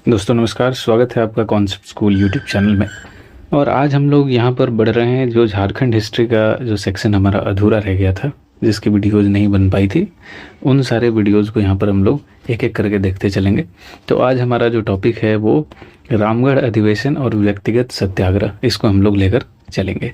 दोस्तों नमस्कार, स्वागत है आपका कॉन्सेप्ट स्कूल यूट्यूब चैनल में। और आज हम लोग यहाँ पर बढ़ रहे हैं जो झारखंड हिस्ट्री का जो सेक्शन हमारा अधूरा रह गया था, जिसकी वीडियोज़ नहीं बन पाई थी, उन सारे वीडियोज़ को यहाँ पर हम लोग एक एक करके देखते चलेंगे। तो आज हमारा जो टॉपिक है वो रामगढ़ अधिवेशन और व्यक्तिगत सत्याग्रह, इसको हम लोग लेकर चलेंगे।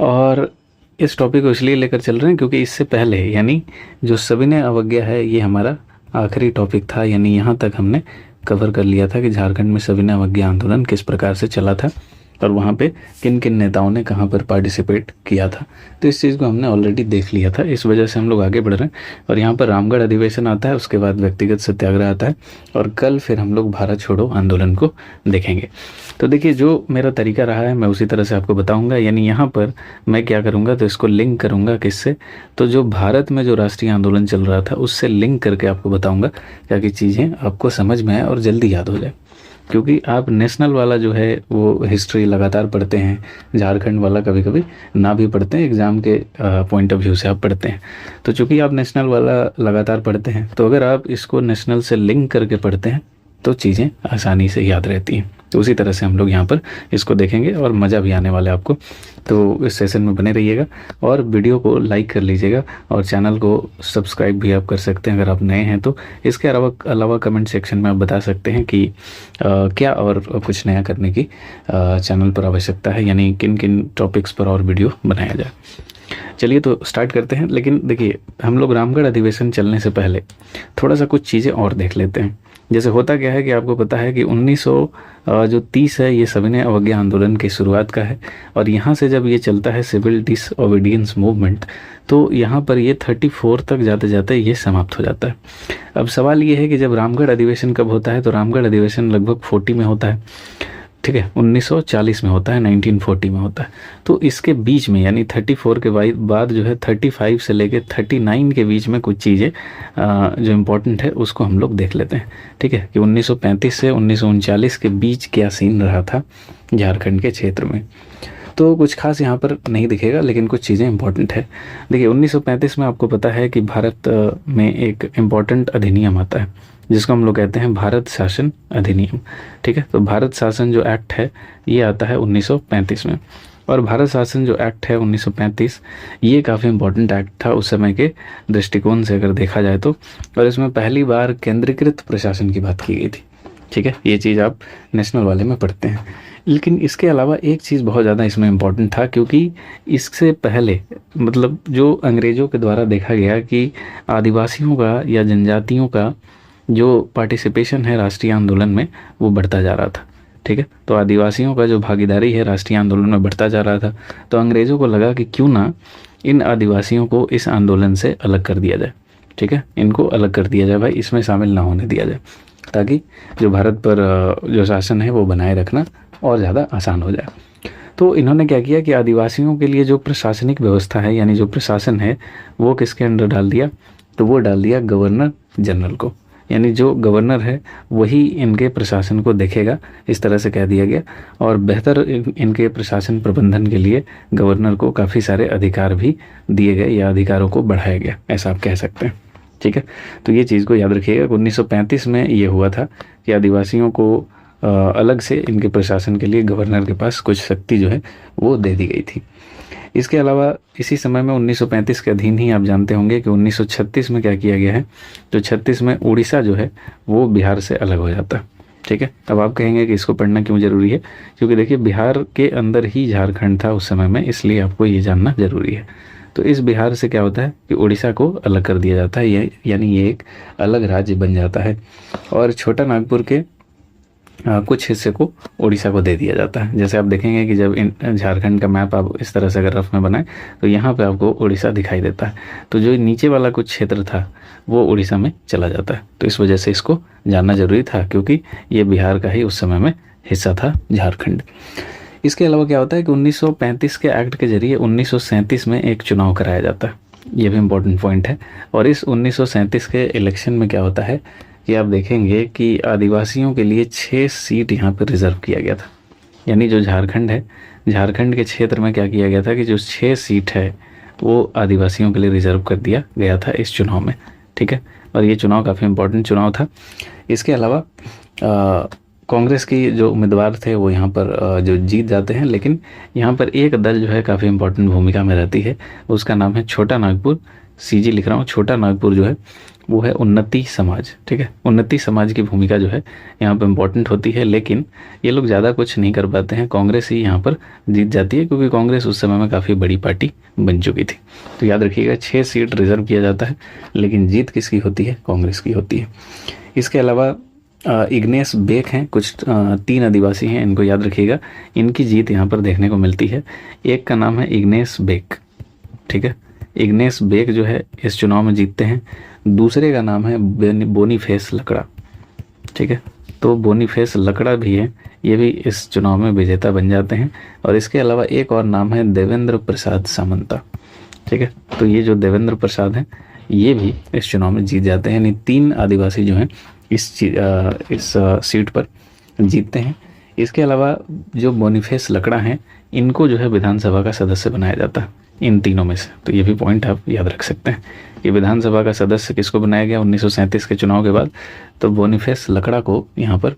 और इस टॉपिक को इसलिए लेकर चल रहे हैं क्योंकि इससे पहले यानी जो सविनय अवज्ञा है, ये हमारा आखिरी टॉपिक था। यानी यहाँ तक हमने कवर कर लिया था कि झारखंड में सविनय अवज्ञा आंदोलन किस प्रकार से चला था और वहाँ पे किन किन नेताओं ने कहाँ पर पार्टिसिपेट किया था। तो इस चीज़ को हमने ऑलरेडी देख लिया था, इस वजह से हम लोग आगे बढ़ रहे हैं। और यहाँ पर रामगढ़ अधिवेशन आता है, उसके बाद व्यक्तिगत सत्याग्रह आता है और कल फिर हम लोग भारत छोड़ो आंदोलन को देखेंगे। तो देखिए, जो मेरा तरीका रहा है मैं उसी तरह से आपको बताऊंगा। यानी यहाँ पर मैं क्या करूँगा, तो इसको लिंक करूँगा किससे, तो जो भारत में जो राष्ट्रीय आंदोलन चल रहा था उससे लिंक करके आपको बताऊँगा, ताकि चीज़ें आपको समझ में आए और जल्दी याद हो जाए। क्योंकि आप नेशनल वाला जो है वो हिस्ट्री लगातार पढ़ते हैं, झारखंड वाला कभी कभी ना भी पढ़ते हैं, एग्ज़ाम के पॉइंट ऑफ व्यू से आप पढ़ते हैं। तो चूंकि आप नेशनल वाला लगातार पढ़ते हैं, तो अगर आप इसको नेशनल से लिंक करके पढ़ते हैं तो चीज़ें आसानी से याद रहती हैं। तो उसी तरह से हम लोग यहाँ पर इसको देखेंगे और मज़ा भी आने वाला है आपको। तो इस सेशन में बने रहिएगा और वीडियो को लाइक कर लीजिएगा और चैनल को सब्सक्राइब भी आप कर सकते हैं अगर आप नए हैं तो। इसके अलावा कमेंट सेक्शन में आप बता सकते हैं कि क्या और कुछ नया करने की चैनल पर आवश्यकता है, यानी किन किन टॉपिक्स पर और वीडियो बनाया जाए। चलिए तो स्टार्ट करते हैं। लेकिन देखिए, हम लोग रामगढ़ अधिवेशन चलने से पहले थोड़ा सा कुछ चीज़ें और देख लेते हैं। जैसे होता क्या है कि आपको पता है कि 1930 है, ये सविनय अवज्ञा आंदोलन की शुरुआत का है। और यहाँ से जब ये चलता है सिविल डिसओबीडियंस मूवमेंट, तो यहाँ पर ये 34 तक जाते जाते ये समाप्त हो जाता है। अब सवाल ये है कि जब रामगढ़ अधिवेशन कब होता है, तो रामगढ़ अधिवेशन लगभग 40 में होता है, ठीक है, 1940 में होता है, 1940 में होता है। तो इसके बीच में यानी 34 के बाद जो है 35 से लेके 39 के बीच में कुछ चीज़ें जो इम्पोर्टेंट है उसको हम लोग देख लेते हैं, ठीक है, कि 1935 से 1939 के बीच क्या सीन रहा था झारखंड के क्षेत्र में। तो कुछ खास यहाँ पर नहीं दिखेगा, लेकिन कुछ चीज़ें इंपॉर्टेंट है। देखिए, 1935 में आपको पता है कि भारत में एक इम्पॉर्टेंट अधिनियम आता है जिसको हम लोग कहते हैं भारत शासन अधिनियम, ठीक है। तो भारत शासन जो एक्ट है ये आता है 1935 में। और भारत शासन जो एक्ट है 1935, ये काफ़ी इम्पोर्टेंट एक्ट था उस समय के दृष्टिकोण से अगर देखा जाए तो। और इसमें पहली बार केंद्रीकृत प्रशासन की बात की गई थी, ठीक है। ये चीज़ आप नेशनल वाले में पढ़ते हैं। लेकिन इसके अलावा एक चीज़ बहुत ज़्यादा इसमें इम्पॉर्टेंट था, क्योंकि इससे पहले मतलब जो अंग्रेज़ों के द्वारा देखा गया कि आदिवासियों का या जनजातियों का जो पार्टिसिपेशन है राष्ट्रीय आंदोलन में वो बढ़ता जा रहा था, ठीक है। तो आदिवासियों का जो भागीदारी है राष्ट्रीय आंदोलन में बढ़ता जा रहा था। तो अंग्रेज़ों को लगा कि क्यों ना इन आदिवासियों को इस आंदोलन से अलग कर दिया जाए, ठीक है, इनको अलग कर दिया जाए भाई, इसमें शामिल ना होने दिया जाए, ताकि जो भारत पर जो शासन है वो बनाए रखना और ज़्यादा आसान हो जाए। तो इन्होंने क्या किया कि आदिवासियों के लिए जो प्रशासनिक व्यवस्था है यानी जो प्रशासन है वो किसके अंडर डाल दिया, तो वो डाल दिया गवर्नर जनरल को। यानी जो गवर्नर है वही इनके प्रशासन को देखेगा, इस तरह से कह दिया गया। और बेहतर इनके प्रशासन प्रबंधन के लिए गवर्नर को काफ़ी सारे अधिकार भी दिए गए या अधिकारों को बढ़ाया गया, ऐसा आप कह सकते हैं, ठीक है। तो ये चीज़ को याद रखिएगा कि 1935 में ये हुआ था कि आदिवासियों को अलग से इनके प्रशासन के लिए गवर्नर के पास कुछ शक्ति जो है वो दे दी गई थी। इसके अलावा इसी समय में 1935 के अधीन ही आप जानते होंगे कि 1936 में क्या किया गया है, तो 36 में उड़ीसा जो है वो बिहार से अलग हो जाता है, ठीक है। अब आप कहेंगे कि इसको पढ़ना क्यों ज़रूरी है, क्योंकि देखिए बिहार के अंदर ही झारखंड था उस समय में, इसलिए आपको ये जानना ज़रूरी है। तो इस बिहार से क्या होता है कि उड़ीसा को अलग कर दिया जाता है, यानी ये एक अलग राज्य बन जाता है। और छोटा नागपुर के कुछ हिस्से को उड़ीसा को दे दिया जाता है। जैसे आप देखेंगे कि जब झारखंड का मैप आप इस तरह से अगर रफ में बनाएं तो यहाँ पे आपको उड़ीसा दिखाई देता है। तो जो नीचे वाला कुछ क्षेत्र था वो उड़ीसा में चला जाता है। तो इस वजह से इसको जानना जरूरी था, क्योंकि ये बिहार का ही उस समय में हिस्सा था झारखंड। इसके अलावा क्या होता है कि 1935 के एक्ट के जरिए 1937 में एक चुनाव कराया जाता है, ये भी इम्पोर्टेंट पॉइंट है। और इस 1937 के इलेक्शन में क्या होता है कि आप देखेंगे कि आदिवासियों के लिए 6 सीट यहाँ पर रिजर्व किया गया था। यानी जो झारखंड है, झारखंड के क्षेत्र में क्या किया गया था कि जो 6 सीट है वो आदिवासियों के लिए रिजर्व कर दिया गया था इस चुनाव में, ठीक है। और ये चुनाव काफ़ी इम्पोर्टेंट चुनाव था। इसके अलावा कांग्रेस की जो उम्मीदवार थे वो यहाँ पर जो जीत जाते हैं, लेकिन यहाँ पर एक दल जो है काफ़ी इंपॉर्टेंट भूमिका में रहती है, उसका नाम है छोटा नागपुर। सीजी लिख रहा हूँ, छोटा नागपुर जो है वो है उन्नति समाज। ठीक है, उन्नति समाज की भूमिका जो है यहाँ पर इम्पोर्टेंट होती है, लेकिन ये लोग ज़्यादा कुछ नहीं कर पाते हैं। कांग्रेस ही यहाँ पर जीत जाती है, क्योंकि कांग्रेस उस समय में काफ़ी बड़ी पार्टी बन चुकी थी। तो याद रखिएगा 6 सीट रिजर्व किया जाता है, लेकिन जीत किसकी होती है? कांग्रेस की होती है। इसके अलावा इग्नेस बेक हैं, कुछ 3 आदिवासी हैं, इनको याद रखिएगा। इनकी जीत यहाँ पर देखने को मिलती है। एक का नाम है इग्नेस बेक। ठीक है, इग्नेस बेक जो है इस चुनाव में जीतते हैं। दूसरे का नाम है बोनीफेस लकड़ा। ठीक है, तो बोनीफेस लकड़ा भी है, ये भी इस चुनाव में विजेता बन जाते हैं। और इसके अलावा एक और नाम है देवेंद्र प्रसाद सामंता। ठीक है, तो ये जो देवेंद्र प्रसाद हैं ये भी इस चुनाव में जीत जाते हैं। यानी 3 आदिवासी जो हैं इस सीट पर जीतते हैं। इसके अलावा जो बोनीफेस लकड़ा हैं इनको जो है विधानसभा का सदस्य बनाया जाता है इन तीनों में से। तो ये भी पॉइंट आप याद रख सकते हैं कि विधानसभा का सदस्य किसको बनाया गया 1937 के चुनाव के बाद? तो बोनीफेस लकड़ा को यहाँ पर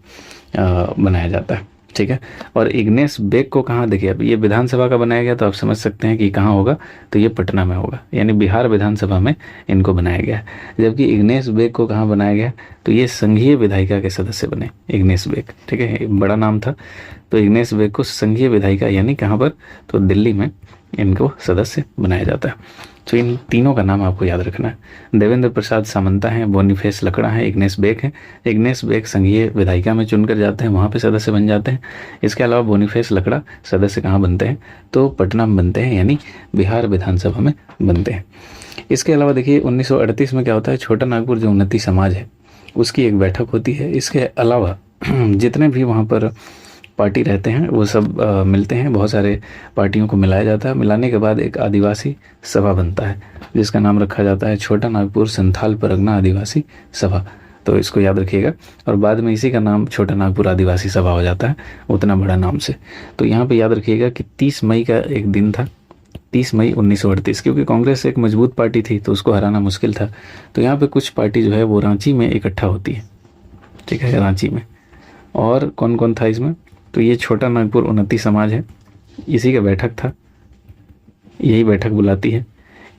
बनाया जाता है। ठीक है, और इग्नेस बेक को कहाँ, देखिए अब ये विधानसभा का बनाया गया तो आप समझ सकते हैं कि कहाँ होगा, तो ये पटना में होगा, यानी बिहार विधानसभा में इनको बनाया गया है। जबकि इग्नेस बेक को कहाँ बनाया गया? तो ये संघीय विधायिका के सदस्य बने इग्नेस बेक। ठीक है, बड़ा नाम था, तो इग्नेस बेक को संघीय विधायिका यानी कहाँ पर? तो दिल्ली में इनको सदस्य बनाया जाता है। तो इन तीनों का नाम आपको याद रखना है। देवेंद्र प्रसाद सामंता हैं, बोनीफेस लकड़ा है, इग्नेस बेक हैं। इग्नेस बेक संघीय विधायिका में चुनकर जाते हैं, वहाँ पे सदस्य बन जाते हैं। इसके अलावा बोनीफेस लकड़ा सदस्य कहाँ बनते हैं? तो पटना में बनते हैं, यानी बिहार विधानसभा में बनते हैं। इसके अलावा देखिए 1938 में क्या होता है, छोटा नागपुर जो उन्नति समाज है उसकी एक बैठक होती है। इसके अलावा जितने भी वहाँ पर पार्टी रहते हैं वो सब मिलते हैं, बहुत सारे पार्टियों को मिलाया जाता है। मिलाने के बाद एक आदिवासी सभा बनता है जिसका नाम रखा जाता है छोटा नागपुर संथाल परगना आदिवासी सभा। तो इसको याद रखिएगा, और बाद में इसी का नाम छोटा नागपुर आदिवासी सभा हो जाता है उतना बड़ा नाम से। तो यहाँ पे याद रखिएगा कि 30 मई का एक दिन था, 30 मई 1938, क्योंकि कांग्रेस एक मजबूत पार्टी थी तो उसको हराना मुश्किल था। तो यहाँ पे कुछ पार्टी जो है वो रांची में इकट्ठा होती है। ठीक है, रांची में। और कौन कौन था इसमें? तो ये छोटा नागपुर उन्नति समाज है, इसी का बैठक था, यही बैठक बुलाती है।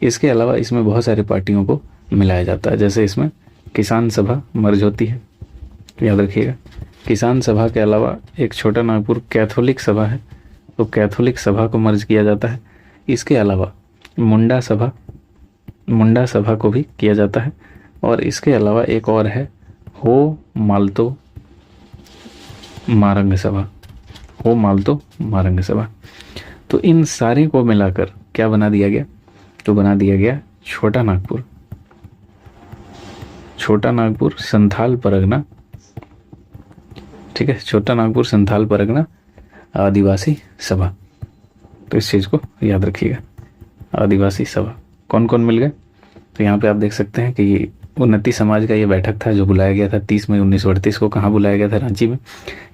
इसके अलावा इसमें बहुत सारी पार्टियों को मिलाया जाता है, जैसे इसमें किसान सभा मर्ज होती है, याद रखिएगा। किसान सभा के अलावा एक छोटा नागपुर कैथोलिक सभा है, तो कैथोलिक सभा को मर्ज किया जाता है। इसके अलावा मुंडा सभा को भी किया जाता है। और इसके अलावा एक और है हो मालतो मारंग सभा। तो इन सारे को मिलाकर क्या बना दिया गया? तो बना दिया गया छोटा नागपुर संथाल परगना। ठीक है, छोटा नागपुर संथाल परगना आदिवासी सभा। तो इस चीज़ को याद रखिएगा, आदिवासी सभा। कौन कौन मिल गए? तो यहाँ पे आप देख सकते हैं कि उन्नति समाज का ये बैठक था जो बुलाया गया था 30 मई 1938 को। कहाँ बुलाया गया था? रांची में।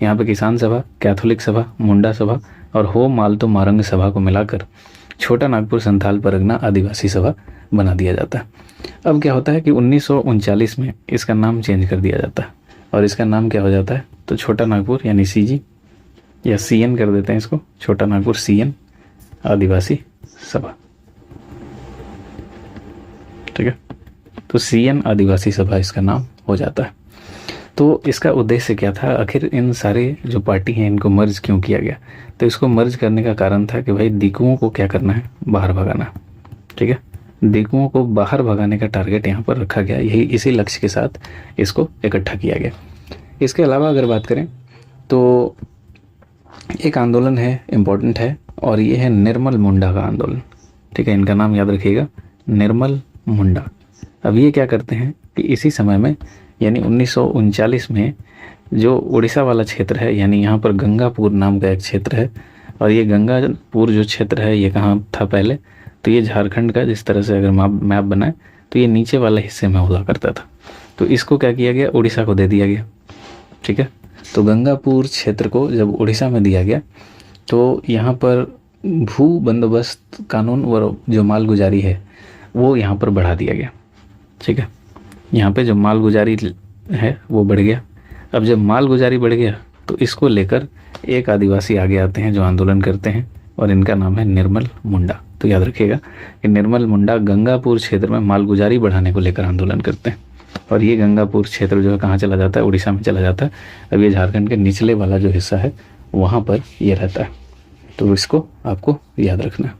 यहाँ पे किसान सभा, कैथोलिक सभा, मुंडा सभा और हो मालतो मारंग सभा को मिलाकर छोटा नागपुर संथाल परगना आदिवासी सभा बना दिया जाता है। अब क्या होता है कि 1939 में इसका नाम चेंज कर दिया जाता है और इसका नाम क्या हो जाता है? तो छोटा नागपुर यानी सीजी या सीएन कर देते हैं इसको, छोटा नागपुर सीएन आदिवासी सभा। ठीक है, तो सीएन आदिवासी सभा इसका नाम हो जाता है। तो इसका उद्देश्य क्या था? आखिर इन सारे जो पार्टी हैं इनको मर्ज क्यों किया गया? तो इसको मर्ज करने का कारण था कि भाई दिकुओं को क्या करना है? बाहर भगाना। ठीक है, दिकुओं को बाहर भगाने का टारगेट यहाँ पर रखा गया, यही इसी लक्ष्य के साथ इसको इकट्ठा किया गया। इसके अलावा अगर बात करें तो एक आंदोलन है, इम्पोर्टेंट है, और ये है निर्मल मुंडा का आंदोलन। ठीक है, इनका नाम याद रखिएगा, निर्मल मुंडा। अब ये क्या करते हैं कि इसी समय में यानी 1939 में जो उड़ीसा वाला क्षेत्र है, यानी यहाँ पर गंगापुर नाम का एक क्षेत्र है, और ये गंगापुर जो क्षेत्र है ये कहाँ था पहले? तो ये झारखंड का, जिस तरह से अगर मैप बनाए तो ये नीचे वाले हिस्से में हुआ करता था। तो इसको क्या किया गया? उड़ीसा को दे दिया गया। ठीक है, तो गंगापुर क्षेत्र को जब उड़ीसा में दिया गया तो यहाँ पर भू बंदोबस्त कानून और जो मालगुजारी है वो यहाँ पर बढ़ा दिया गया। ठीक है, यहाँ पे जो मालगुजारी है वो बढ़ गया। अब जब मालगुजारी बढ़ गया तो इसको लेकर एक आदिवासी आगे आते हैं जो आंदोलन करते हैं और इनका नाम है निर्मल मुंडा। तो याद रखिएगा कि निर्मल मुंडा गंगापुर क्षेत्र में मालगुजारी बढ़ाने को लेकर आंदोलन करते हैं और ये गंगापुर क्षेत्र जो है कहाँ चला जाता है, उड़ीसा में चला जाता है। अब ये झारखंड के निचले वाला जो हिस्सा है वहाँ पर ये रहता है, तो इसको आपको याद रखना है।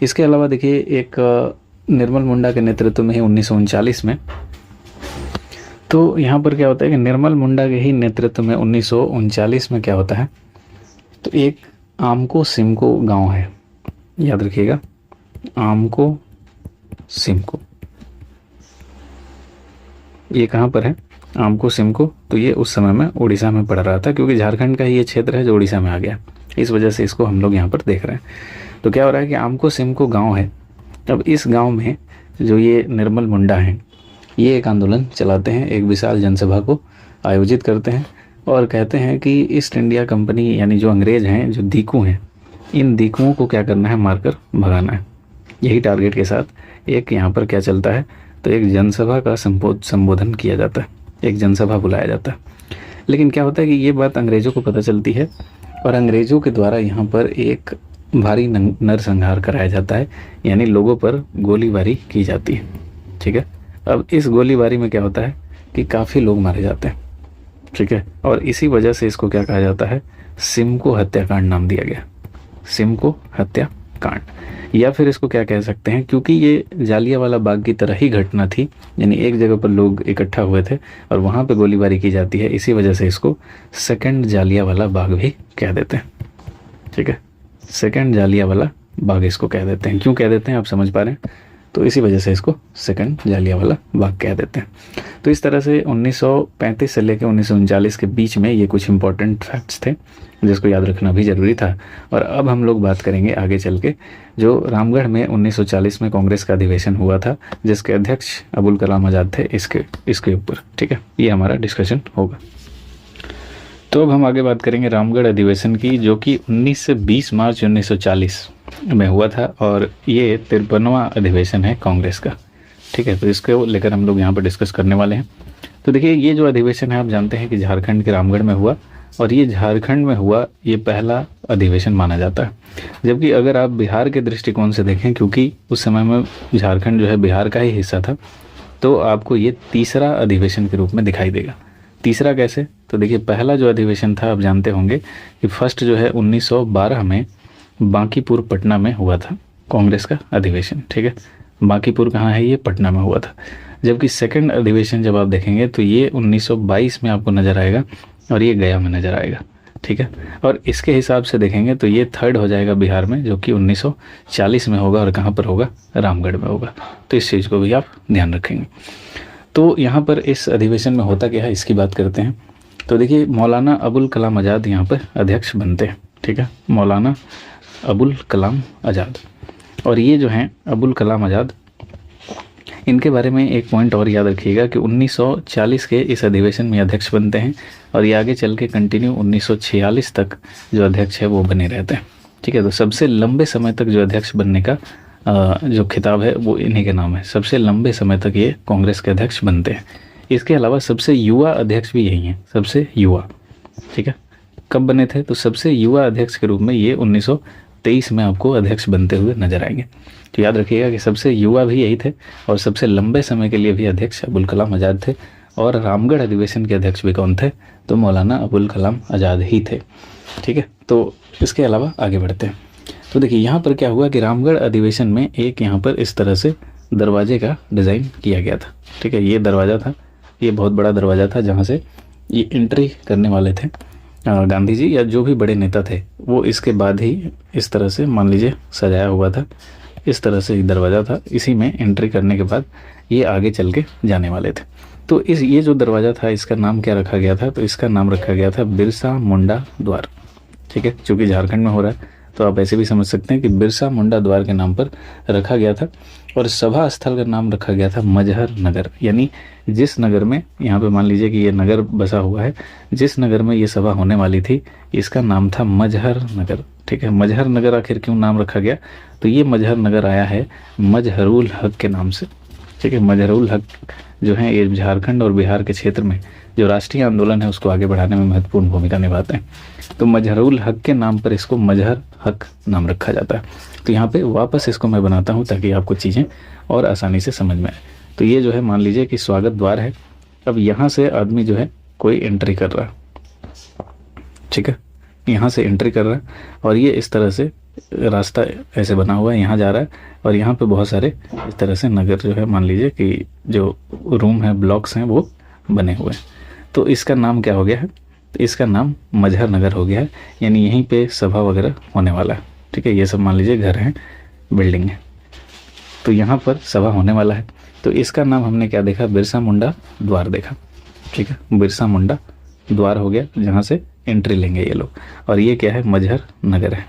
इसके अलावा देखिए एक निर्मल मुंडा के नेतृत्व में ही 1939 में, तो यहाँ पर क्या होता है कि निर्मल मुंडा के ही नेतृत्व में 1939 में क्या होता है, तो एक आमको सिमको गांव है, याद रखिएगा आमको सिमको, ये कहाँ पर है, आमको सिमको। तो ये उस समय में उड़ीसा में पड़ रहा था, क्योंकि झारखंड का ही ये क्षेत्र है जो उड़ीसा में आ गया, इस वजह से इसको हम लोग यहाँ पर देख रहे हैं। तो क्या हो रहा है कि आमको सिमको गांव है। अब इस गांव में जो ये निर्मल मुंडा हैं ये एक आंदोलन चलाते हैं, एक विशाल जनसभा को आयोजित करते हैं और कहते हैं कि ईस्ट इंडिया कंपनी यानी जो अंग्रेज़ हैं, जो दीकू हैं, इन दीकुओं को क्या करना है, मारकर भगाना है। यही टारगेट के साथ एक यहाँ पर क्या चलता है, तो एक जनसभा का संबोधन किया जाता है, एक जनसभा बुलाया जाता है। लेकिन क्या होता है कि ये बात अंग्रेज़ों को पता चलती है और अंग्रेज़ों के द्वारा यहाँ पर एक भारी नरसंहार कराया जाता है, यानी लोगों पर गोलीबारी की जाती है। ठीक है, अब इस गोलीबारी में क्या होता है कि काफ़ी लोग मारे जाते हैं। ठीक है, और इसी वजह से इसको क्या कहा जाता है, सिमको हत्याकांड नाम दिया गया, सिमको हत्याकांड। या फिर इसको क्या कह सकते हैं, क्योंकि ये जालियांवाला बाग की तरह ही घटना थी, यानी एक जगह पर लोग इकट्ठा हुए थे और वहाँ पे गोलीबारी की जाती है, इसी वजह से इसको सेकंड जालियांवाला बाग भी कह देते हैं। ठीक है, सेकंड जालियांवाला बाग इसको कह देते हैं। क्यों कह देते हैं आप समझ पा रहे हैं, तो इसी वजह से इसको सेकंड जालियांवाला बाग कह देते हैं। तो इस तरह से 1935 से लेकर 1939 के बीच में ये कुछ इंपॉर्टेंट फैक्ट्स थे जिसको याद रखना भी ज़रूरी था। और अब हम लोग बात करेंगे आगे चल के जो रामगढ़ में 1940 में कांग्रेस का अधिवेशन हुआ था, जिसके अध्यक्ष अबुल कलाम आज़ाद थे, इसके ऊपर। ठीक है, ये हमारा डिस्कशन होगा। तो अब हम आगे बात करेंगे रामगढ़ अधिवेशन की, जो कि 19 से 20 मार्च 1940 में हुआ था और ये 53वां अधिवेशन है कांग्रेस का। ठीक है, तो इसको लेकर हम लोग यहाँ पर डिस्कस करने वाले हैं। तो देखिए ये जो अधिवेशन है आप जानते हैं कि झारखंड के रामगढ़ में हुआ और ये झारखंड में हुआ ये पहला अधिवेशन माना जाता है। जबकि अगर आप बिहार के दृष्टिकोण से देखें, क्योंकि उस समय में झारखंड जो है बिहार का ही हिस्सा था, तो आपको ये तीसरा अधिवेशन के रूप में दिखाई देगा। तीसरा कैसे, तो देखिए पहला जो अधिवेशन था आप जानते होंगे कि फर्स्ट जो है 1912 में बांकीपुर पटना में हुआ था कांग्रेस का अधिवेशन। ठीक है, बांकीपुर कहाँ है, ये पटना में हुआ था। जबकि सेकंड अधिवेशन जब आप देखेंगे तो ये 1922 में आपको नज़र आएगा और ये गया में नज़र आएगा। ठीक है, और इसके हिसाब से देखेंगे तो ये थर्ड हो जाएगा बिहार में, जो कि 1940 में होगा और कहाँ पर होगा, रामगढ़ में होगा। तो इस चीज़ को भी आप ध्यान रखेंगे। तो यहाँ पर इस अधिवेशन में होता क्या है इसकी बात करते हैं। तो देखिए मौलाना अबुल कलाम आज़ाद यहाँ पर अध्यक्ष बनते हैं। ठीक है, मौलाना अबुल कलाम आज़ाद। और ये जो हैं अबुल कलाम आज़ाद, इनके बारे में एक पॉइंट और याद रखिएगा कि 1940 के इस अधिवेशन में अध्यक्ष बनते हैं और ये आगे चल के कंटिन्यू 1946 तक जो अध्यक्ष है वो बने रहते हैं। ठीक है, तो सबसे लंबे समय तक जो अध्यक्ष बनने का जो खिताब है वो इन्हीं के नाम है। सबसे लंबे समय तक ये कांग्रेस के अध्यक्ष बनते हैं। इसके अलावा सबसे युवा अध्यक्ष भी यही हैं, सबसे युवा। ठीक है, कब बने थे, तो सबसे युवा अध्यक्ष के रूप में ये 1923 में आपको अध्यक्ष बनते हुए नजर आएंगे। तो याद रखिएगा कि सबसे युवा भी यही थे और सबसे लंबे समय के लिए भी अध्यक्ष अबुल कलाम आज़ाद थे। और रामगढ़ अधिवेशन के अध्यक्ष भी कौन थे, तो मौलाना अबुल कलाम आज़ाद ही थे। ठीक है, तो इसके अलावा आगे बढ़ते हैं। तो देखिए यहाँ पर क्या हुआ कि रामगढ़ अधिवेशन में एक यहाँ पर इस तरह से दरवाजे का डिज़ाइन किया गया था। ठीक है, ये दरवाज़ा था, ये बहुत बड़ा दरवाज़ा था जहाँ से ये एंट्री करने वाले थे गांधी जी या जो भी बड़े नेता थे, वो इसके बाद ही इस तरह से मान लीजिए सजाया हुआ था। इस तरह से एक दरवाज़ा था, इसी में एंट्री करने के बाद ये आगे चल के जाने वाले थे। तो ये जो दरवाज़ा था इसका नाम क्या रखा गया था, तो इसका नाम रखा गया था बिरसा मुंडा द्वार। ठीक है, चूँकि झारखंड में हो रहा है तो आप ऐसे भी समझ सकते हैं कि बिरसा मुंडा द्वार के नाम पर रखा गया था। और सभा स्थल का नाम रखा गया था मजहर नगर, यानी जिस नगर में यहाँ पे मान लीजिए कि ये नगर बसा हुआ है, जिस नगर में ये सभा होने वाली थी इसका नाम था मजहर नगर। ठीक है, मजहर नगर आखिर क्यों नाम रखा गया, तो ये मजहर नगर आया है मजहरुल हक के नाम से। ठीक है, मजहरुल हक जो है ये झारखंड और बिहार के क्षेत्र में जो राष्ट्रीय आंदोलन है उसको आगे बढ़ाने में महत्वपूर्ण भूमिका निभाते हैं। तो मजहरुल हक के नाम पर इसको मजहर हक नाम रखा जाता है। तो यहाँ पे वापस इसको मैं बनाता हूँ ताकि आपको चीज़ें और आसानी से समझ में आए। तो ये जो है मान लीजिए कि स्वागत द्वार है। अब यहाँ से आदमी जो है कोई एंट्री कर रहा है, ठीक है, यहाँ से एंट्री कर रहा है और ये इस तरह से रास्ता ऐसे बना हुआ है, यहाँ जा रहा है और यहाँ पे बहुत सारे इस तरह से नगर जो है मान लीजिए कि जो रूम है, ब्लॉक्स हैं वो बने हुए हैं। तो इसका नाम क्या हो गया है? तो इसका नाम मजहर नगर हो गया है, यानी यहीं पे सभा वगैरह होने वाला है, ठीक है। ये सब मान लीजिए घर हैं, बिल्डिंग है, तो यहाँ पर सभा होने वाला है। तो इसका नाम हमने क्या देखा? बिरसा मुंडा द्वार देखा, ठीक है। बिरसा मुंडा द्वार हो गया जहाँ से एंट्री लेंगे ये लोग। और ये क्या है? मजहर नगर है,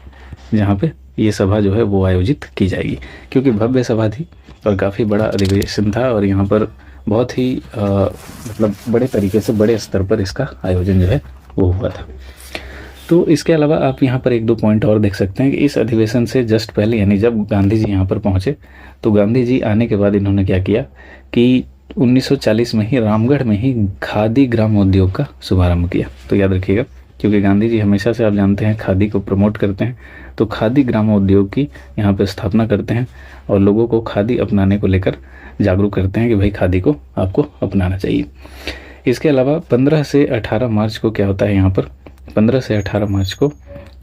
जहाँ पे ये सभा जो है वो आयोजित की जाएगी, क्योंकि भव्य सभा थी और काफ़ी बड़ा अधिवेशन था और यहाँ पर बहुत ही मतलब बड़े तरीके से, बड़े स्तर पर इसका आयोजन जो है वो हुआ था। तो इसके अलावा आप यहाँ पर एक दो पॉइंट और देख सकते हैं कि इस अधिवेशन से जस्ट पहले, यानी जब गांधी जी यहाँ पर पहुँचे, तो गांधी जी आने के बाद इन्होंने क्या किया कि 1940 में ही रामगढ़ में ही खादी ग्राम उद्योग का शुभारंभ किया। तो याद रखिएगा, क्योंकि गांधी जी हमेशा से आप जानते हैं खादी को प्रमोट करते हैं, तो खादी ग्राम उद्योग की यहाँ पर स्थापना करते हैं और लोगों को खादी अपनाने को लेकर जागरूक करते हैं कि भाई खादी को आपको अपनाना चाहिए। इसके अलावा 15 से 18 मार्च को क्या होता है? यहाँ पर 15 से 18 मार्च को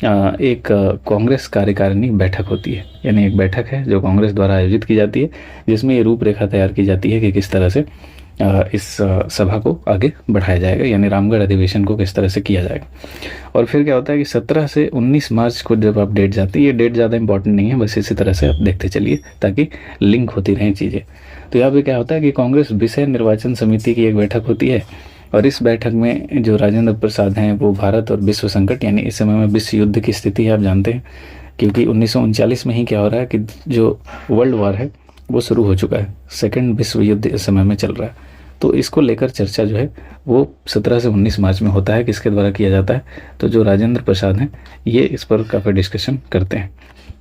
एक कांग्रेस कार्यकारिणी बैठक होती है, यानी एक बैठक है जो कांग्रेस द्वारा आयोजित की जाती है, जिसमें ये रूपरेखा तैयार की जाती है कि किस तरह से इस सभा को आगे बढ़ाया जाएगा, यानी रामगढ़ अधिवेशन को किस तरह से किया जाएगा। और फिर क्या होता है कि 17 से 19 मार्च को जब आप डेट जाती है, ये डेट ज़्यादा इंपॉर्टेंट नहीं है, बस इसी तरह से आप देखते चलिए ताकि लिंक होती रहें चीज़ें। तो यहाँ पे क्या होता है कि कांग्रेस विषय निर्वाचन समिति की एक बैठक होती है और इस बैठक में जो राजेंद्र प्रसाद हैं वो भारत और विश्व संकट, यानी इस समय में विश्व युद्ध की स्थिति है, आप जानते हैं, क्योंकि 1939 में ही क्या हो रहा है कि जो वर्ल्ड वॉर है वो शुरू हो चुका है, सेकंड विश्व युद्ध इस समय में चल रहा है। तो इसको लेकर चर्चा जो है वो 17 से 19 मार्च में होता है। किसके द्वारा किया जाता है? तो जो राजेंद्र प्रसाद हैं ये इस पर काफ़ी डिस्कशन करते हैं,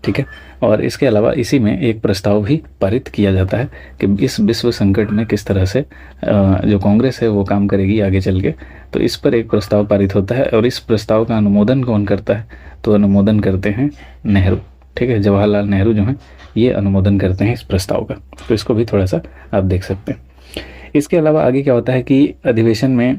ठीक है। और इसके अलावा इसी में एक प्रस्ताव भी पारित किया जाता है कि इस विश्व संकट में किस तरह से जो कांग्रेस है वो काम करेगी आगे चल के। तो इस पर एक प्रस्ताव पारित होता है और इस प्रस्ताव का अनुमोदन कौन करता है? तो अनुमोदन करते हैं नेहरू, ठीक है। जवाहरलाल नेहरू जो हैं ये अनुमोदन करते हैं इस प्रस्ताव का। तो इसको भी थोड़ा सा आप देख सकते हैं। इसके अलावा आगे क्या होता है कि अधिवेशन में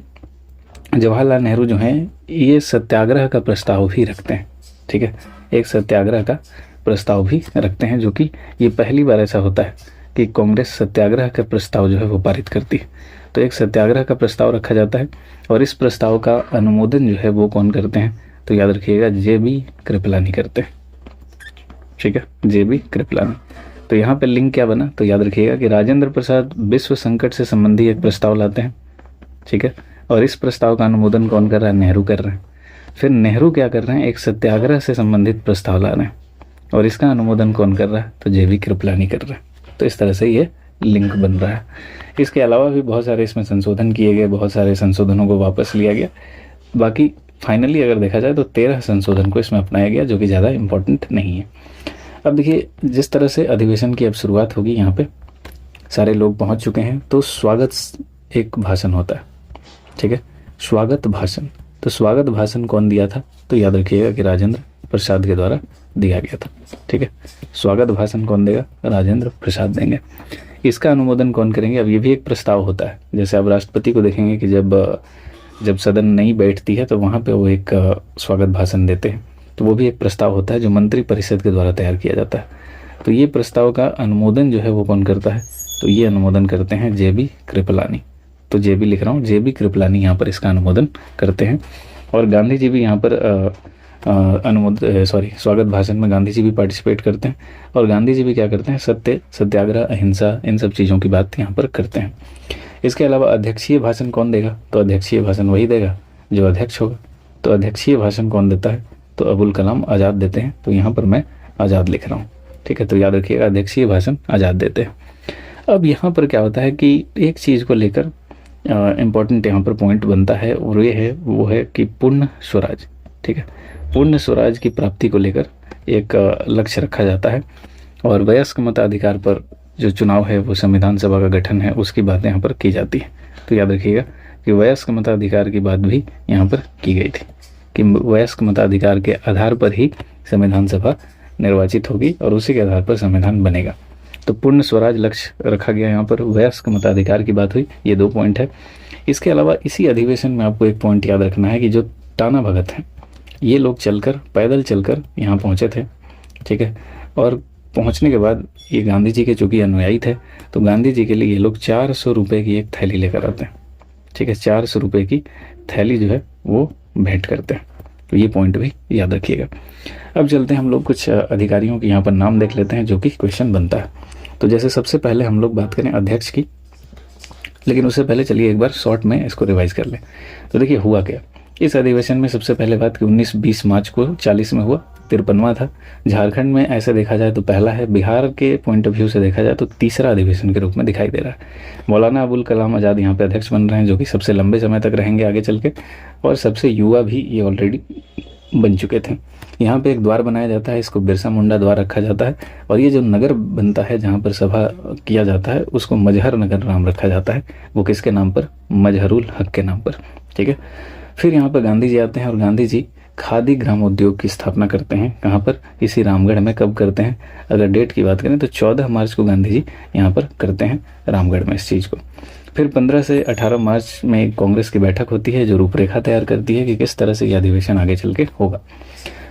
जवाहरलाल नेहरू जो हैं ये सत्याग्रह का प्रस्ताव भी रखते हैं, ठीक है। एक सत्याग्रह का प्रस्ताव भी रखते हैं, जो कि ये पहली बार ऐसा होता है कि कांग्रेस सत्याग्रह का प्रस्ताव जो है वो पारित करती है। तो एक सत्याग्रह का प्रस्ताव रखा जाता है और इस प्रस्ताव का अनुमोदन जो है वो कौन करते हैं? तो याद रखिएगा JB कृपलानी करते हैं, ठीक है, JB कृपलानी। तो यहाँ पे लिंक क्या बना? तो याद रखिएगा कि राजेंद्र प्रसाद विश्व संकट से संबंधी एक प्रस्ताव लाते हैं, ठीक है, और इस प्रस्ताव का अनुमोदन कौन कर रहा है? नेहरू कर रहे हैं। फिर नेहरू क्या कर रहे हैं? एक सत्याग्रह से संबंधित प्रस्ताव ला रहे हैं और इसका अनुमोदन कौन कर रहा है? तो JB कृपलानी कर रहे हैं। तो इस तरह से ये लिंक बन रहा है। इसके अलावा भी बहुत सारे इसमें संशोधन किए गए, बहुत सारे संशोधनों को वापस लिया गया। बाकी फाइनली अगर देखा जाए तो 13 संशोधन को इसमें अपनाया गया, जो कि ज़्यादा इम्पोर्टेंट नहीं है। अब देखिए जिस तरह से अधिवेशन की अब शुरुआत होगी, यहाँ पे सारे लोग पहुँच चुके हैं, तो स्वागत एक भाषण होता है, ठीक है, स्वागत भाषण। तो स्वागत भाषण कौन दिया था? तो याद रखिएगा कि राजेंद्र प्रसाद के द्वारा दिया गया था, ठीक है। स्वागत भाषण कौन देगा? राजेंद्र प्रसाद देंगे। इसका अनुमोदन कौन करेंगे? अब ये भी एक प्रस्ताव होता है। जैसे आप राष्ट्रपति को देखेंगे कि जब सदन नहीं बैठती है तो वहाँ पे वो एक स्वागत भाषण देते हैं, तो वो भी एक प्रस्ताव होता है जो मंत्री परिषद के द्वारा तैयार किया जाता है। तो ये प्रस्ताव का अनुमोदन जो है वो कौन करता है? तो ये अनुमोदन करते हैं JB कृपलानी। तो JB लिख रहा हूँ, JB कृपलानी यहाँ पर इसका अनुमोदन करते हैं। और गांधी जी भी यहाँ पर स्वागत भाषण में गांधी जी भी पार्टिसिपेट करते हैं। और गांधी जी भी क्या करते हैं? सत्याग्रह, अहिंसा, इन सब चीज़ों की बात यहाँ पर करते हैं। इसके अलावा अध्यक्षीय भाषण कौन देगा? तो अध्यक्षीय भाषण वही देगा जो अध्यक्ष होगा। तो अध्यक्षीय भाषण कौन देता है? तो अबुल कलाम आज़ाद देते हैं। तो यहाँ पर मैं आज़ाद लिख रहा हूँ, ठीक है। तो याद रखिएगा अध्यक्षीय भाषण आज़ाद देते हैं। अब यहाँ पर क्या होता है कि एक चीज़ को लेकर इम्पोर्टेंट यहाँ पर पॉइंट बनता है और वो है कि पूर्ण स्वराज, ठीक है। पूर्ण स्वराज की प्राप्ति को लेकर एक लक्ष्य रखा जाता है और वयस्क मताधिकार पर जो चुनाव है, वो संविधान सभा का गठन है, उसकी बातें यहाँ पर की जाती है। तो याद रखिएगा कि वयस्क मताधिकार की बात भी यहाँ पर की गई थी कि वयस्क मताधिकार के आधार पर ही संविधान सभा निर्वाचित होगी और उसी के आधार पर संविधान बनेगा। तो पूर्ण स्वराज लक्ष्य रखा गया, यहाँ पर वयस्क मताधिकार की बात हुई। ये 2 पॉइंट है। इसके अलावा इसी अधिवेशन में आपको एक पॉइंट याद रखना है कि जो टाना भगत हैं ये लोग पैदल चलकर यहाँ पहुँचे थे, ठीक है। और पहुँचने के बाद ये गांधी जी के चूँकि अनुयायी थे तो गांधी जी के लिए ये लोग 400 रुपये की एक थैली लेकर आते हैं, ठीक है। 400 रुपये की थैली जो है वो भेंट करते हैं। तो ये पॉइंट भी याद रखिएगा। अब चलते हैं हम लोग कुछ अधिकारियों के यहाँ पर नाम देख लेते हैं जो कि क्वेश्चन बनता है। तो जैसे सबसे पहले हम लोग बात करें अध्यक्ष की, लेकिन उससे पहले चलिए एक बार शॉर्ट में इसको रिवाइज कर लें। तो देखिए हुआ क्या इस अधिवेशन में। सबसे पहले बात कि 19-20 मार्च को 40 में हुआ, 53वां था। झारखंड में ऐसे देखा जाए तो पहला है, बिहार के पॉइंट ऑफ व्यू से देखा जाए तो तीसरा अधिवेशन के रूप में दिखाई दे रहा है। मौलाना अबुल कलाम आज़ाद यहाँ पे अध्यक्ष बन रहे हैं जो कि सबसे लंबे समय तक रहेंगे आगे चल के, और सबसे युवा भी ये ऑलरेडी बन चुके थे। यहाँ पे एक द्वार बनाया जाता है, इसको बिरसा मुंडा द्वार रखा जाता है। और ये जो नगर बनता है जहाँ पर सभा किया जाता है उसको मजहर नगर नाम रखा जाता है। वो किसके नाम पर? मजहरुल हक के नाम पर, ठीक है। फिर यहाँ पर गांधी जी आते हैं और गांधी जी खादी ग्राम उद्योग की स्थापना करते हैं। कहाँ पर? इसी रामगढ़ में। कब करते हैं? अगर डेट की बात करें तो 14 मार्च को गांधी जी यहाँ पर करते हैं रामगढ़ में इस चीज़ को। फिर 15 से 18 मार्च में कांग्रेस की बैठक होती है जो रूपरेखा तैयार करती है कि किस तरह से यह अधिवेशन आगे चल के होगा।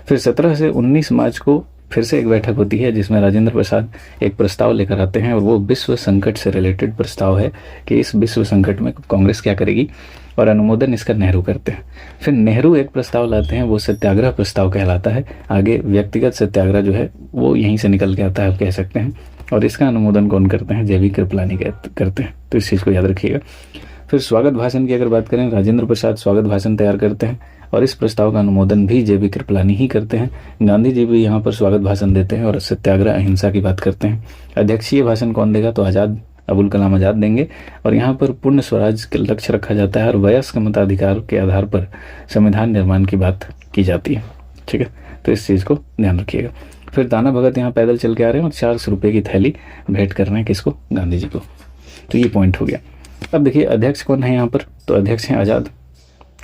फिर 17 से 19 मार्च को फिर से एक बैठक होती है जिसमें राजेंद्र प्रसाद एक प्रस्ताव लेकर आते हैं और वो विश्व संकट से रिलेटेड प्रस्ताव है कि इस विश्व संकट में कांग्रेस क्या करेगी, और अनुमोदन इसका नेहरू करते हैं। फिर नेहरू एक प्रस्ताव लाते हैं, वो सत्याग्रह प्रस्ताव कहलाता है। आगे व्यक्तिगत सत्याग्रह जो है वो यहीं से निकल के आता है आप कह सकते हैं, और इसका अनुमोदन कौन करते हैं? जे.बी. कृपलानी करते हैं। तो इस चीज़ को याद रखिएगा। फिर स्वागत भाषण की अगर बात करें, राजेंद्र प्रसाद स्वागत भाषण तैयार करते हैं और इस प्रस्ताव का अनुमोदन भी जे.बी. कृपलानी ही करते हैं। गांधी जी भी यहाँ पर स्वागत भाषण देते हैं और सत्याग्रह अहिंसा की बात करते हैं। अध्यक्षीय भाषण कौन देगा? तो आज़ाद, अबुल कलाम आज़ाद देंगे। और यहाँ पर पूर्ण स्वराज का लक्ष्य रखा जाता है और वयस्क मताधिकार के आधार पर संविधान निर्माण की बात की जाती है, ठीक है। तो इस चीज़ को ध्यान रखिएगा। फिर दाना भगत यहाँ पैदल चल के आ रहे हैं और 400 रुपये की थैली भेंट कर रहे हैं किसको? गांधी जी को। तो ये पॉइंट हो गया। अब देखिए अध्यक्ष कौन है यहाँ पर? तो अध्यक्ष हैं आज़ाद,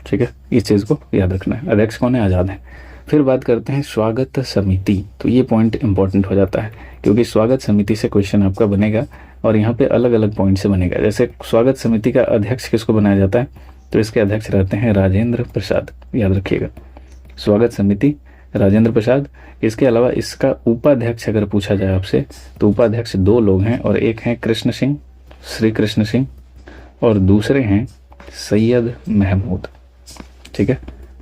ठीक है। इस चीज़ को याद रखना है, अध्यक्ष कौन है? आज़ाद है। फिर बात करते हैं स्वागत समिति। तो ये पॉइंट इंपॉर्टेंट हो जाता है क्योंकि स्वागत समिति से क्वेश्चन आपका बनेगा और यहाँ पे अलग अलग पॉइंट से बनेगा। जैसे स्वागत समिति का अध्यक्ष किसको बनाया जाता है? तो इसके अध्यक्ष रहते हैं राजेंद्र प्रसाद, याद रखिएगा। स्वागत समिति राजेंद्र प्रसाद। इसके अलावा इसका उपाध्यक्ष अगर पूछा जाए आपसे तो उपाध्यक्ष 2 लोग हैं, और एक हैं कृष्ण सिंह, श्री कृष्ण सिंह, और दूसरे हैं सैयद महमूद, ठीक है,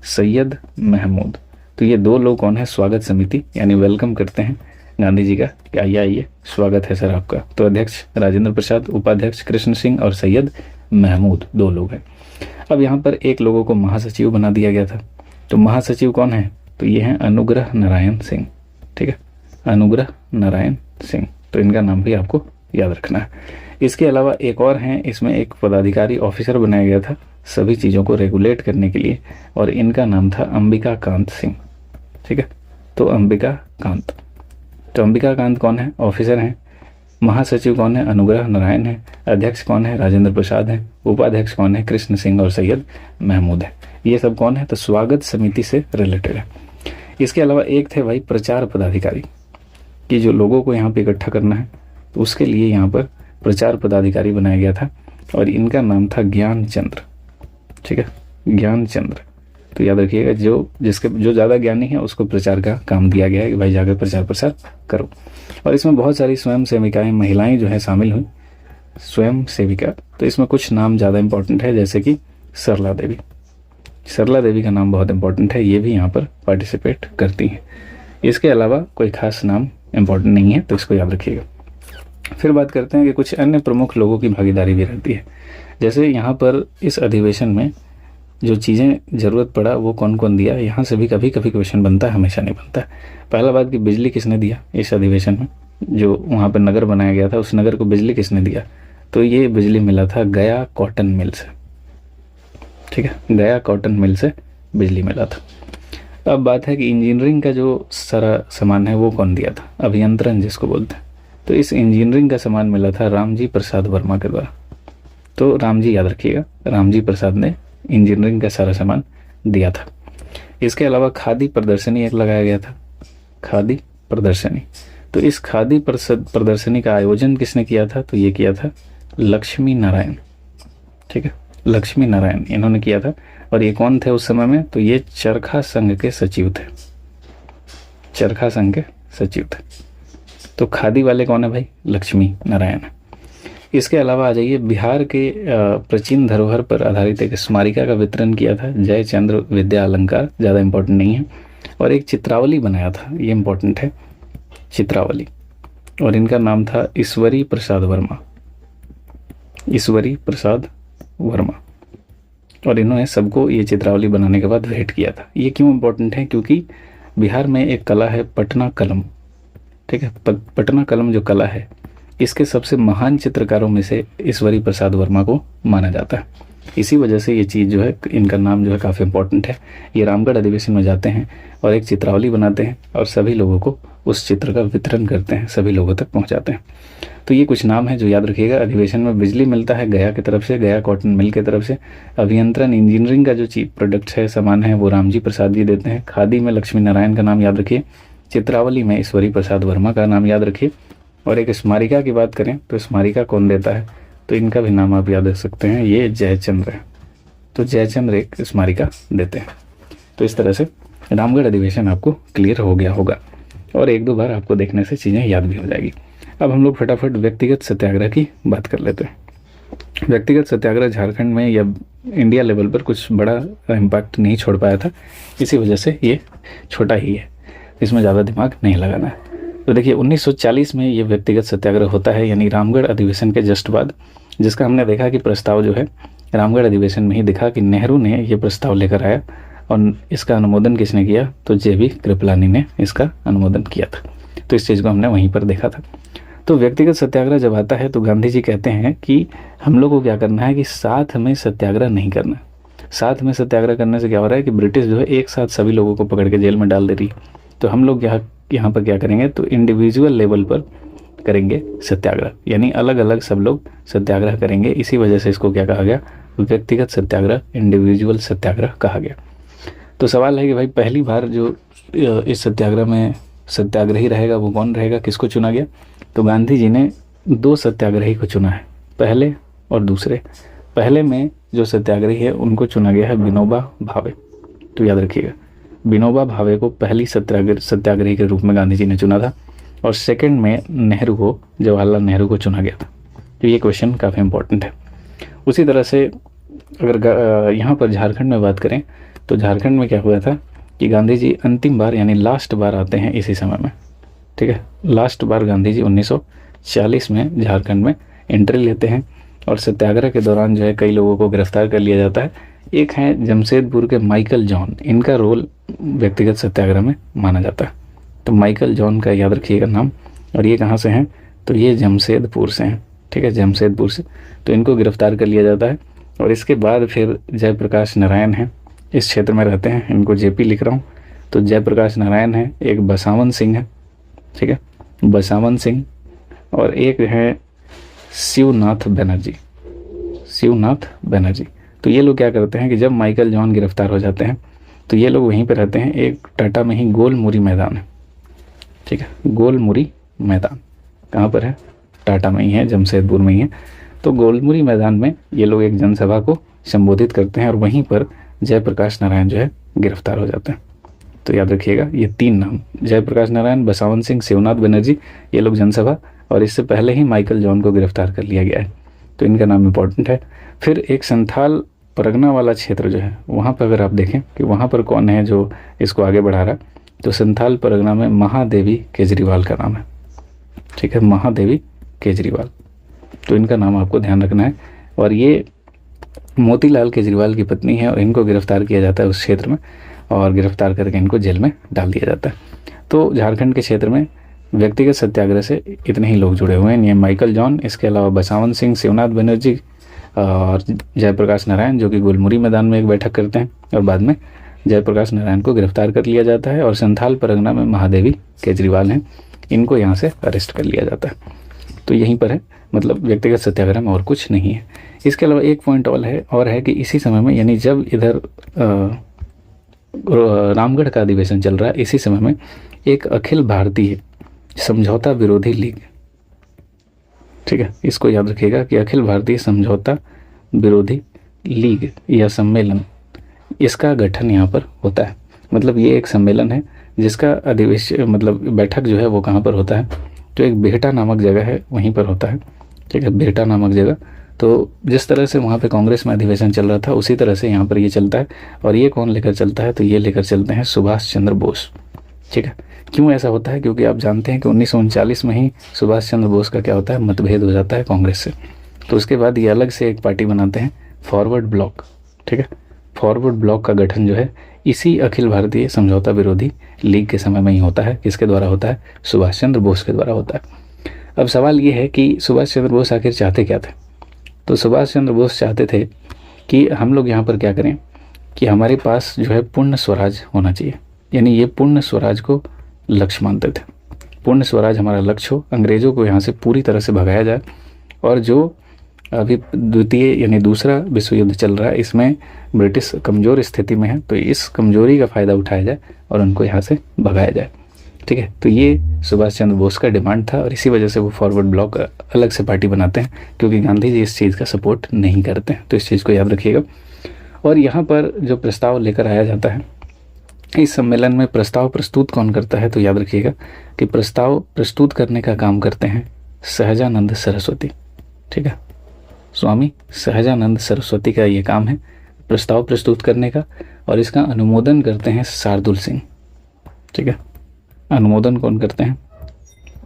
सैयद महमूद। तो ये 2 लोग कौन है? स्वागत समिति, यानी वेलकम करते हैं गांधी जी का कि आइए आइए स्वागत है सर आपका। तो अध्यक्ष राजेंद्र प्रसाद, उपाध्यक्ष कृष्ण सिंह और सैयद महमूद 2 लोग हैं। अब यहाँ पर एक लोगों को महासचिव बना दिया गया था। तो महासचिव कौन है? तो ये हैं अनुग्रह नारायण सिंह, ठीक है, अनुग्रह नारायण सिंह। तो इनका नाम भी आपको याद रखना है। इसके अलावा एक और हैं, इसमें एक पदाधिकारी ऑफिसर बनाया गया था सभी चीज़ों को रेगुलेट करने के लिए, और इनका नाम था अंबिका कांत सिंह, ठीक है। तो अंबिका कांत, तो अंबिका कांत कौन है? ऑफिसर हैं। महासचिव कौन है? अनुग्रह नारायण है। अध्यक्ष कौन है? राजेंद्र प्रसाद है। उपाध्यक्ष कौन है? कृष्ण सिंह और सैयद महमूद है। ये सब कौन है? तो स्वागत समिति से रिलेटेड है। इसके अलावा एक थे भाई प्रचार पदाधिकारी, कि जो लोगों को यहाँ पे इकट्ठा करना है तो उसके लिए यहाँ पर प्रचार पदाधिकारी बनाया गया था, और इनका नाम था ज्ञान चंद्र, ठीक है, ज्ञान चंद्र। तो याद रखिएगा, जो ज़्यादा ज्ञानी है उसको प्रचार का काम दिया गया है कि भाई जाकर प्रचार प्रसार करो। और इसमें बहुत सारी स्वयं सेविकाएँ, महिलाएं जो है शामिल हुई, स्वयं सेविका। तो इसमें कुछ नाम ज़्यादा इंपॉर्टेंट है, जैसे कि सरला देवी। सरला देवी का नाम बहुत इंपॉर्टेंट है, ये भी यहाँ पर पार्टिसिपेट करती हैं। इसके अलावा कोई खास नाम इंपॉर्टेंट नहीं है, तो इसको याद रखिएगा। फिर बात करते हैं कि कुछ अन्य प्रमुख लोगों की भागीदारी भी रहती है। जैसे यहाँ पर इस अधिवेशन में जो चीज़ें ज़रूरत पड़ा वो कौन कौन दिया, यहाँ से भी कभी कभी क्वेश्चन बनता है, हमेशा नहीं बनता है। पहला बात कि बिजली किसने दिया इस अधिवेशन में? जो वहाँ पर नगर बनाया गया था उस नगर को बिजली किसने दिया? तो ये बिजली मिला था गया कॉटन मिल से, ठीक है, गया कॉटन मिल से बिजली मिला था। अब बात है कि इंजीनियरिंग का जो सारा सामान है वो कौन दिया था? अभियंत्रण जिसको बोलते हैं। तो इस इंजीनियरिंग का सामान मिला था रामजी प्रसाद वर्मा के द्वारा, तो रामजी याद रखिएगा, रामजी प्रसाद ने इंजीनियरिंग का सारा सामान दिया था। इसके अलावा खादी प्रदर्शनी एक लगाया गया था, खादी प्रदर्शनी। तो इस खादी प्रदर्शनी का आयोजन किसने किया था? तो ये किया था लक्ष्मी नारायण, ठीक है, लक्ष्मी नारायण इन्होंने किया था। और ये कौन थे उस समय में? तो ये चरखा संघ के सचिव थे, चरखा संघ के सचिव थे। तो खादी वाले कौन है भाई? लक्ष्मी नारायण। इसके अलावा आ जाइए, बिहार के प्राचीन धरोहर पर आधारित एक स्मारिका का वितरण किया था, जयचंद्र विद्या अलंकार, ज़्यादा इंपॉर्टेंट नहीं है। और एक चित्रावली बनाया था, ये इंपॉर्टेंट है, चित्रावली, और इनका नाम था ईश्वरी प्रसाद वर्मा, ईश्वरी प्रसाद वर्मा। और इन्होंने सबको ये चित्रावली बनाने के बाद भेंट किया था। ये क्यों इंपॉर्टेंट है? क्योंकि बिहार में एक कला है पटना कलम, ठीक है, पटना कलम जो कला है, इसके सबसे महान चित्रकारों में से ईश्वरी प्रसाद वर्मा को माना जाता है। इसी वजह से ये चीज़ जो है, इनका नाम जो है काफ़ी इंपॉर्टेंट है। ये रामगढ़ अधिवेशन में जाते हैं और एक चित्रावली बनाते हैं और सभी लोगों को उस चित्र का वितरण करते हैं, सभी लोगों तक पहुंचाते हैं। तो ये कुछ नाम है जो याद रखिएगा। अधिवेशन में बिजली मिलता है गया की तरफ से, गया कॉटन मिल की तरफ से। अभियंत्रण इंजीनियरिंग का जो चीज प्रोडक्ट्स है, सामान है, वो रामजी प्रसाद जी देते हैं। खादी में लक्ष्मी नारायण का नाम याद रखिए, चित्रावली में ईश्वरी प्रसाद वर्मा का नाम याद रखिए। और एक स्मारिका की बात करें तो स्मारिका कौन देता है? तो इनका भी नाम आप याद रख सकते हैं, ये जयचंद्र है। तो जयचंद्र एक स्मारिका देते हैं। तो इस तरह से रामगढ़ अधिवेशन आपको क्लियर हो गया होगा और एक दो बार आपको देखने से चीज़ें याद भी हो जाएगी। अब हम लोग फटाफट व्यक्तिगत सत्याग्रह की बात कर लेते हैं। व्यक्तिगत सत्याग्रह झारखंड में या इंडिया लेवल पर कुछ बड़ा इम्पैक्ट नहीं छोड़ पाया था, इसी वजह से ये छोटा ही है, इसमें ज़्यादा दिमाग नहीं लगाना है। तो देखिए 1940 में ये व्यक्तिगत सत्याग्रह होता है, यानी रामगढ़ अधिवेशन के जस्ट बाद, जिसका हमने देखा कि प्रस्ताव जो है रामगढ़ अधिवेशन में ही दिखा कि नेहरू ने ये प्रस्ताव लेकर आया और इसका अनुमोदन किसने किया? तो JB कृपलानी ने इसका अनुमोदन किया था। तो इस चीज़ को हमने वहीं पर देखा था। तो व्यक्तिगत सत्याग्रह जब आता है तो गांधी जी कहते हैं कि हम लोग को क्या करना है कि साथ में सत्याग्रह नहीं करना। साथ में सत्याग्रह करने से क्या हो रहा है कि ब्रिटिश जो है एक साथ सभी लोगों को पकड़ के जेल में डाल दे रही है। तो हम लोग यहाँ पर क्या करेंगे? तो इंडिविजुअल लेवल पर करेंगे सत्याग्रह, यानी अलग अलग सब लोग सत्याग्रह करेंगे। इसी वजह से इसको क्या कहा गया? व्यक्तिगत सत्याग्रह, इंडिविजुअल सत्याग्रह कहा गया। तो सवाल है कि भाई पहली बार जो इस सत्याग्रह में सत्याग्रही रहेगा वो कौन रहेगा, किसको चुना गया? तो गांधी जी ने 2 सत्याग्रही को चुना है, पहले और दूसरे। पहले में जो सत्याग्रही है उनको चुना गया है विनोबा भावे। तो याद रखिएगा, विनोबा भावे को पहली सत्याग्रही के रूप में गांधी जी ने चुना था और सेकंड में नेहरू को, जवाहरलाल नेहरू को चुना गया था। तो ये क्वेश्चन काफ़ी इंपॉर्टेंट है। उसी तरह से अगर यहाँ पर झारखंड में बात करें तो झारखंड में क्या हुआ था कि गांधी जी अंतिम बार यानी लास्ट बार आते हैं इसी समय में, ठीक है। लास्ट बार गांधी जी 1940 में झारखंड में एंट्री लेते हैं और सत्याग्रह के दौरान जो है कई लोगों को गिरफ्तार कर लिया जाता है। एक हैं जमशेदपुर के माइकल जॉन, इनका रोल व्यक्तिगत सत्याग्रह में माना जाता है। तो माइकल जॉन का याद रखिएगा नाम। और ये कहाँ से हैं? तो ये जमशेदपुर से हैं, ठीक है, जमशेदपुर से। तो इनको गिरफ्तार कर लिया जाता है और इसके बाद फिर जयप्रकाश नारायण हैं, इस क्षेत्र में रहते हैं, इनको JP लिख रहा हूँ। तो जयप्रकाश नारायण है, एक बसावन सिंह है, ठीक है, बसावन सिंह, और एक है शिवनाथ बनर्जी, शिवनाथ बनर्जी। तो ये लोग क्या करते हैं कि जब माइकल जॉन गिरफ्तार हो जाते हैं तो ये लोग वहीं पे रहते हैं। एक टाटा में ही गोलमुरी मैदान है, ठीक है, गोलमुरी मैदान कहाँ पर है? टाटा में ही है, जमशेदपुर में ही है। तो गोलमुरी मैदान में ये लोग एक जनसभा को संबोधित करते हैं और वहीं पर जयप्रकाश नारायण जो है गिरफ्तार हो जाते हैं। तो याद रखिएगा ये 3 नाम, जयप्रकाश नारायण, बसावन सिंह, शिवनाथ बनर्जी, ये लोग जनसभा, और इससे पहले ही माइकल जॉन को गिरफ्तार कर लिया गया है। तो इनका नाम इंपॉर्टेंट है। फिर एक संथाल परगना वाला क्षेत्र जो है, वहाँ पर अगर आप देखें कि वहाँ पर कौन है जो इसको आगे बढ़ा रहा, तो संथाल परगना में महादेवी केजरीवाल का नाम है, ठीक है, महादेवी केजरीवाल। तो इनका नाम आपको ध्यान रखना है। और ये मोतीलाल केजरीवाल की पत्नी है और इनको गिरफ्तार किया जाता है उस क्षेत्र में और गिरफ्तार करके इनको जेल में डाल दिया जाता है। तो झारखंड के क्षेत्र में व्यक्तिगत सत्याग्रह से इतने ही लोग जुड़े हुए हैं, ये माइकल जॉन, इसके अलावा बसावन सिंह, शिवनाथ बनर्जी और जयप्रकाश नारायण, जो कि गुलमुरी मैदान में एक बैठक करते हैं और बाद में जयप्रकाश नारायण को गिरफ्तार कर लिया जाता है। और संथाल परगना में महादेवी केजरीवाल हैं, इनको यहाँ से अरेस्ट कर लिया जाता है। तो यहीं पर है, मतलब व्यक्तिगत सत्याग्रह में और कुछ नहीं है। इसके अलावा एक पॉइंट और है कि इसी समय में, यानी जब इधर रामगढ़ का अधिवेशन चल रहा है, इसी समय में एक अखिल भारतीय समझौता विरोधी लीग, ठीक है, इसको याद रखिएगा कि अखिल भारतीय समझौता विरोधी लीग या सम्मेलन, इसका गठन यहाँ पर होता है। मतलब ये एक सम्मेलन है जिसका अधिवेशन, मतलब बैठक जो है वो कहाँ पर होता है, जो एक बेहटा नामक जगह है वहीं पर होता है, ठीक है, बेहटा नामक जगह। तो जिस तरह से वहाँ पे कांग्रेस में अधिवेशन चल रहा था, उसी तरह से यहाँ पर ये चलता है। और ये कौन लेकर चलता है, तो ये लेकर चलते हैं सुभाष चंद्र बोस, ठीक है। क्यों ऐसा होता है, क्योंकि आप जानते हैं कि 1939 में ही सुभाष चंद्र बोस का क्या होता है, मतभेद हो जाता है कांग्रेस से। तो उसके बाद ये अलग से एक पार्टी बनाते हैं, फॉरवर्ड ब्लॉक, ठीक है। फॉरवर्ड ब्लॉक का गठन जो है इसी अखिल भारतीय समझौता विरोधी लीग के समय में ही होता है। किसके द्वारा होता है, सुभाष चंद्र बोस के द्वारा होता है। अब सवाल ये है कि सुभाष चंद्र बोस आखिर चाहते क्या थे। तो सुभाष चंद्र बोस चाहते थे कि हम लोग यहाँ पर क्या करें कि हमारे पास जो है पूर्ण स्वराज होना चाहिए, यानी ये पूर्ण स्वराज को लक्ष्य मानते थे। पूर्ण स्वराज हमारा लक्ष्य हो, अंग्रेज़ों को यहाँ से पूरी तरह से भगाया जाए, और जो अभी द्वितीय यानी दूसरा विश्व युद्ध चल रहा है, इसमें ब्रिटिश कमज़ोर स्थिति में है, तो इस कमज़ोरी का फ़ायदा उठाया जाए और उनको यहाँ से भगाया जाए, ठीक है। तो ये सुभाष चंद्र बोस का डिमांड था, और इसी वजह से वो फॉरवर्ड ब्लॉक अलग से पार्टी बनाते हैं, क्योंकि गांधी जी इस चीज़ का सपोर्ट नहीं करते हैं। तो इस चीज़ को याद रखिएगा। और यहाँ पर जो प्रस्ताव लेकर आया जाता है इस सम्मेलन में, प्रस्ताव प्रस्तुत कौन करता है, तो याद रखिएगा कि प्रस्ताव प्रस्तुत करने का काम करते हैं सहजानंद सरस्वती, ठीक है। स्वामी सहजानंद सरस्वती का ये काम है प्रस्ताव प्रस्तुत करने का, और इसका अनुमोदन करते हैं शार्दुल सिंह, ठीक है। अनुमोदन कौन करते हैं,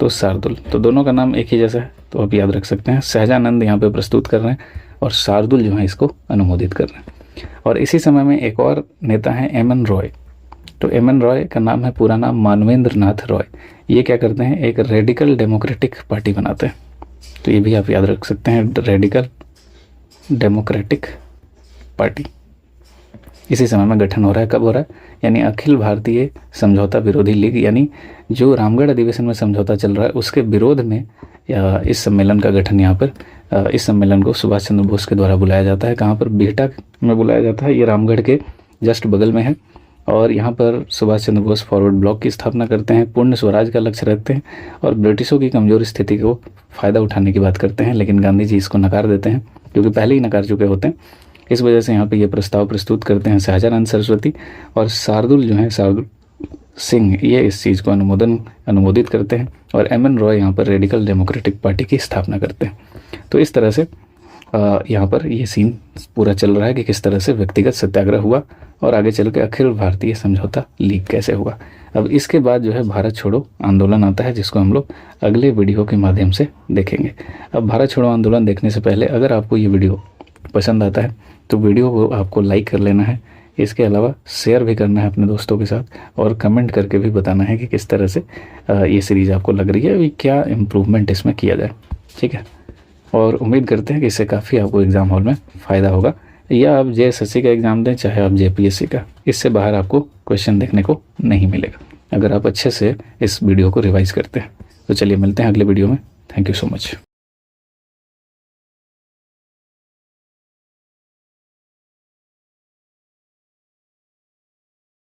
तो शार्दुल। तो दोनों का नाम एक ही जैसा है, तो आप याद रख सकते हैं। सहजानंद यहाँ पे प्रस्तुत कर रहे हैं और शार्दुल जो है इसको अनुमोदित कर रहे हैं। और इसी समय में एक और नेता हैं एम.एन. रॉय। तो एम.एन. रॉय का नाम है, पूरा नाम मानवेंद्र नाथ रॉय। ये क्या करते हैं, एक रेडिकल डेमोक्रेटिक पार्टी बनाते हैं। तो ये भी आप याद रख सकते हैं, रेडिकल डेमोक्रेटिक पार्टी। इसी समय में गठन हो रहा है। कब हो रहा है, यानी अखिल भारतीय समझौता विरोधी लीग, यानी जो रामगढ़ अधिवेशन में समझौता चल रहा है उसके विरोध में या इस सम्मेलन का गठन यहाँ पर, इस सम्मेलन को सुभाष चंद्र बोस के द्वारा बुलाया जाता है। कहाँ पर, बेहटा में बुलाया जाता है। ये रामगढ़ के जस्ट बगल में है। और यहाँ पर सुभाष चंद्र बोस फॉरवर्ड ब्लॉक की स्थापना करते हैं, पूर्ण स्वराज का लक्ष्य रखते हैं और ब्रिटिशों की कमज़ोर स्थिति को फ़ायदा उठाने की बात करते हैं। लेकिन गांधी जी इसको नकार देते हैं, क्योंकि पहले ही नकार चुके होते हैं। इस वजह से यहाँ पे ये प्रस्ताव प्रस्तुत करते हैं सहजानंद सरस्वती, और शार्दुल जो है, शार्दुल सिंह, ये इस चीज़ को अनुमोदित करते हैं। और एम.एन. रॉय यहाँ पर रेडिकल डेमोक्रेटिक पार्टी की स्थापना करते हैं। तो इस तरह से यहाँ पर ये सीन पूरा चल रहा है कि किस तरह से व्यक्तिगत सत्याग्रह हुआ और आगे चल के अखिल भारतीय समझौता लीग कैसे हुआ। अब इसके बाद जो है भारत छोड़ो आंदोलन आता है, जिसको हम लोग अगले वीडियो के माध्यम से देखेंगे। अब भारत छोड़ो आंदोलन देखने से पहले अगर आपको ये वीडियो पसंद आता है तो वीडियो को आपको लाइक कर लेना है। इसके अलावा शेयर भी करना है अपने दोस्तों के साथ, और कमेंट करके भी बताना है कि किस तरह से ये सीरीज़ आपको लग रही है, अभी क्या इम्प्रूवमेंट इसमें किया जाए, ठीक है। और उम्मीद करते हैं कि इससे काफ़ी आपको एग्ज़ाम हॉल में फ़ायदा होगा, या आप JSSC का एग्ज़ाम दें चाहे आप JPSC का, इससे बाहर आपको क्वेश्चन देखने को नहीं मिलेगा अगर आप अच्छे से इस वीडियो को रिवाइज़ करते हैं। तो चलिए मिलते हैं अगले वीडियो में। Thank you so much.